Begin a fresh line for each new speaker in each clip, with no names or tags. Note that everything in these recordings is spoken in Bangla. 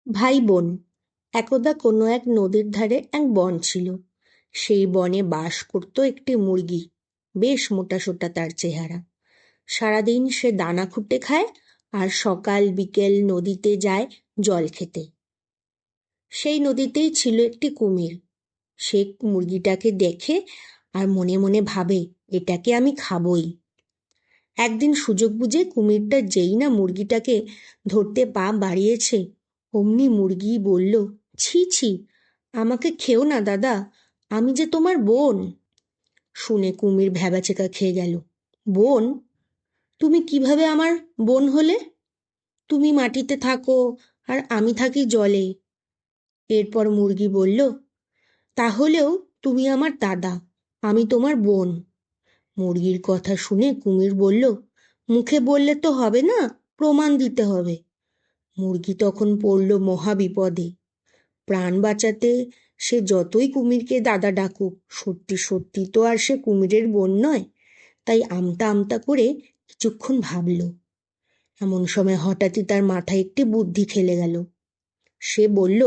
ভাই বোন। একদা কোনো এক নদীর ধারে এক বন ছিল। সেই বনে বাস করত একটি মুরগি। বেশ মোটাসোটা তার চেহারা। সারাদিন সে দানা খুঁটে খায় আর সকাল বিকেল নদীতে যায় জল খেতে। সেই নদীতেই ছিল একটি কুমির। সে মুরগিটাকে দেখে আর মনে মনে ভাবে, এটাকে আমি খাবই। একদিন সুযোগ বুঝে কুমিরটা যেই না মুরগিটাকে ধরতে পা বাড়িয়েছে, অমনি মুরগি বলল, ছি ছি, আমাকে খেও না দাদা, আমি যে তোমার বোন। শুনে কুমির ভ্যাবাচেকা খেয়ে গেল। বোন? তুমি কিভাবে আমার বোন হলে? তুমি মাটিতে থাকো আর আমি থাকি জলে। এরপর মুরগি বলল, তাহলেও তুমি আমার দাদা, আমি তোমার বোন। মুরগির কথা শুনে কুমির বলল, মুখে বললে তো হবে না, প্রমাণ দিতে হবে। মুরগি তখন পড়ল মহা বিপদে। প্রাণ বাঁচাতে সে যতই কুমিরকে দাদা ডাকুক, সত্যি সত্যি তো আর সে কুমিরের বোন নয়। তাই আমতা আমতা করে কিছুক্ষণ ভাবল। এমন সময় হঠাৎই তার মাথায় একটি বুদ্ধি খেলে গেল। সে বলল,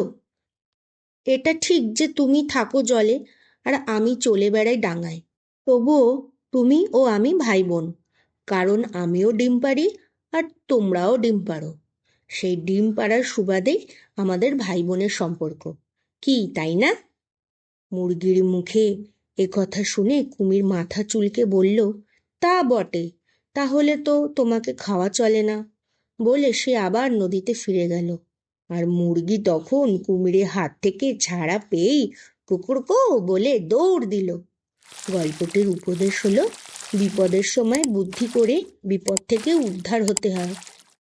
এটা ঠিক যে তুমি থাকো জলে আর আমি চলে বেড়াই ডাঙায়, তবুও তুমি ও আমি ভাই বোন, কারণ আমিও ডিম পাড়ি আর তোমরাও ডিম পাড়ো। সেই ডিম পাড়ার সুবাদেই আমাদের ভাই বোনের সম্পর্ক। কি তাই না? মুরগির মুখে এ কথা শুনে কুমির মাথা চুলকে বলল, তা বটে, তাহলে তো তোমাকে খাওয়া চলে না, বলে সে আবার নদীতে ফিরে গেল। আর মুরগি তখন কুমিরের হাত থেকে ছাড়া পেয়েই কুকুরকো বলে দৌড় দিল। গল্পটির উপদেশ হলো, বিপদের সময় বুদ্ধি করে বিপদ থেকে উদ্ধার হতে হয়।